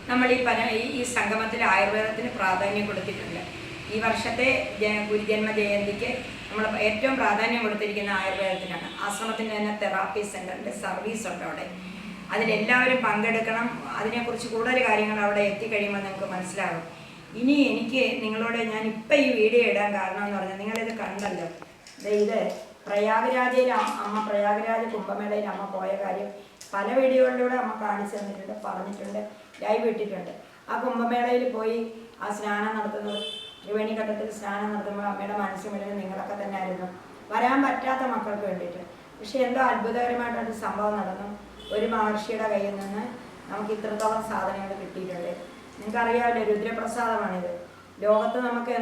നമ്മൾ ഈ സംഗമത്തിൽ ആയുർവേദത്തിന് പ്രാധാന്യം കൊടുത്തിട്ടുണ്ട്. ഈ വർഷത്തെ ഗുരുജന്മ ജയന്തിക്ക് നമ്മൾ ഏറ്റവും പ്രാധാന്യം കൊടുത്തിരിക്കുന്ന ആയുർവേദത്തിനാണ്. ആശ്രമത്തിൻ്റെ തന്നെ തെറാപ്പി സെൻ്ററിൻ്റെ സർവീസ് ഉണ്ട് അവിടെ. അതിലെല്ലാവരും പങ്കെടുക്കണം. അതിനെക്കുറിച്ച് കൂടുതൽ കാര്യങ്ങൾ അവിടെ എത്തിക്കഴിയുമ്പോൾ നിങ്ങൾക്ക് മനസ്സിലാകും. ഇനി എനിക്ക് നിങ്ങളോട് ഞാനിപ്പോൾ ഈ വീഡിയോ ഇടാൻ കാരണം എന്ന് പറഞ്ഞാൽ നിങ്ങളിത് കണ്ടല്ലോ. ഇത് പ്രയാഗരാജയിൽ അമ്മ പ്രയാഗരാജ് കുംഭമേളയിൽ അമ്മ പോയ കാര്യം പല വീഡിയോകളിലൂടെ അമ്മ കാണിച്ചു തന്നിട്ടുണ്ട്, പറഞ്ഞിട്ടുണ്ട്, ലൈവ് ഇട്ടിട്ടുണ്ട്. ആ കുംഭമേളയിൽ പോയി ആ സ്നാനം നടത്തുന്നത്, ത്രിവേണിഘട്ടത്തിൽ സ്നാനം നടത്തുമ്പോൾ അമ്മയുടെ മനസ്സ് മുഴുവൻ നിങ്ങളൊക്കെ തന്നെ ആയിരുന്നു, വരാൻ പറ്റാത്ത മക്കൾക്ക് വേണ്ടിയിട്ട്. പക്ഷെ എന്തോ അത്ഭുതകരമായിട്ടൊരു സംഭവം നടന്നു. ഒരു മഹർഷിയുടെ കയ്യിൽ നിന്ന് നമുക്ക് ഇത്രത്തോളം സാധനങ്ങൾ കിട്ടിയിട്ടുണ്ട്. നിങ്ങൾക്കറിയാമല്ലോ, രുദ്രപ്രസാദമാണിത്. ലോകത്ത് നമുക്ക്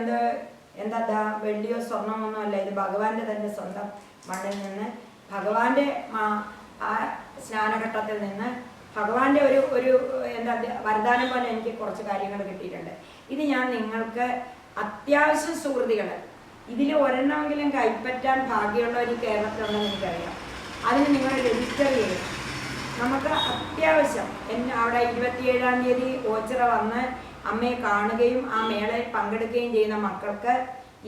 എന്താ വെള്ളിയോ സ്വർണ്ണമൊന്നും അല്ല, ഇത് ഭഗവാന്റെ തന്നെ സ്വന്തം മണ്ണിൽ നിന്ന് ഭഗവാന്റെ ആ സ്നാനഘട്ടത്തിൽ നിന്ന് ഭഗവാന്റെ ഒരു എന്താ വരദാനം പോലെ എനിക്ക് കുറച്ച് കാര്യങ്ങൾ കിട്ടിയിട്ടുണ്ട്. ഇത് ഞാൻ നിങ്ങൾക്ക് അത്യാവശ്യം സുഹൃത്തുക്കൾ ഇതിൽ ഒരെണ്ണമെങ്കിലും കൈപ്പറ്റാൻ ഭാഗ്യമുള്ളവർ കേരളത്തിലുണ്ടെന്ന് എനിക്കറിയാം. അതിന് നിങ്ങൾ രജിസ്റ്റർ ചെയ്യണം. നമുക്ക് അത്യാവശ്യം അവിടെ 27-ാം തീയതി ഓച്ചിറ വന്ന് അമ്മയെ കാണുകയും ആ മേളയിൽ പങ്കെടുക്കുകയും ചെയ്യുന്ന മക്കൾക്ക്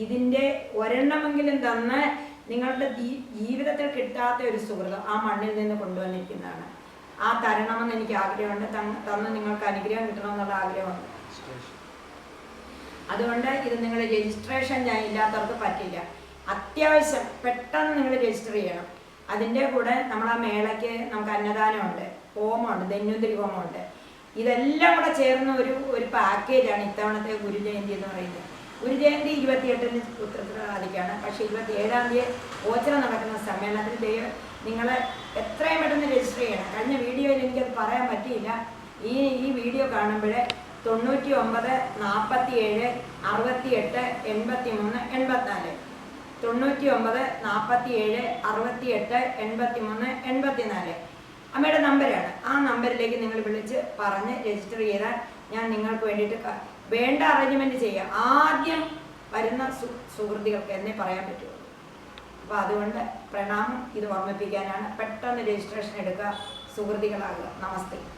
ഇതിൻ്റെ ഒരെണ്ണമെങ്കിലും തന്ന് നിങ്ങളുടെ ജീവിതത്തിൽ കിട്ടാത്ത ഒരു സുഹൃതം ആ മണ്ണിൽ നിന്ന് കൊണ്ടുവന്നിരിക്കുന്നതാണ്. ആ തരണമെന്ന് എനിക്ക് ആഗ്രഹമുണ്ട്. തന്ന് നിങ്ങൾക്ക് അനുഗ്രഹം കിട്ടണമെന്നുള്ള ആഗ്രഹമുണ്ട്. അതുകൊണ്ട് ഇത് നിങ്ങൾ രജിസ്ട്രേഷൻ ഞാൻ ഇല്ലാത്തവർക്ക് പറ്റില്ല. അത്യാവശ്യം പെട്ടെന്ന് നിങ്ങൾ രജിസ്റ്റർ ചെയ്യണം. അതിൻ്റെ കൂടെ നമ്മൾ ആ മേളയ്ക്ക് നമുക്ക് അന്നദാനമുണ്ട്, ഹോമമുണ്ട്, ധന്വന്തരി ഹോമമുണ്ട്. ഇതെല്ലാം കൂടെ ചേർന്ന ഒരു പാക്കേജാണ് ഇത്തവണത്തെ ഗുരുജയന്തി എന്ന് പറയുന്നത്. ഗുരുജയന്തി 28-ന് ഉത്തരത്തിലാണ്. പക്ഷേ 27-ാം തീയതി ഓച്ചിറ നടക്കുന്ന സമ്മേളനത്തിൽ നിങ്ങൾ എത്രയും പെട്ടെന്ന് രജിസ്റ്റർ ചെയ്യണം. കഴിഞ്ഞ വീഡിയോയിൽ എനിക്കത് പറയാൻ പറ്റിയില്ല. ഈ വീഡിയോ കാണുമ്പോൾ 99 47 68 83 84 99 47 68 83 84 അമ്മയുടെ നമ്പരാണ്. ആ നമ്പറിലേക്ക് നിങ്ങൾ വിളിച്ച് പറഞ്ഞ് രജിസ്റ്റർ ചെയ്താൽ ഞാൻ നിങ്ങൾക്ക് വേണ്ടിയിട്ട് വേണ്ട അറേഞ്ച്മെൻറ്റ് ചെയ്യാം. ആദ്യം വരുന്ന സുഹൃത്തുക്കൾക്ക് എന്നേ പറയാൻ പറ്റുള്ളൂ. അപ്പോൾ അതുകൊണ്ട് പ്രണാമം, ഇത് ഓർമ്മിപ്പിക്കാനാണ്. പെട്ടെന്ന് രജിസ്ട്രേഷൻ എടുക്കുക, സുഹൃത്തുക്കളാകുക. നമസ്തേ.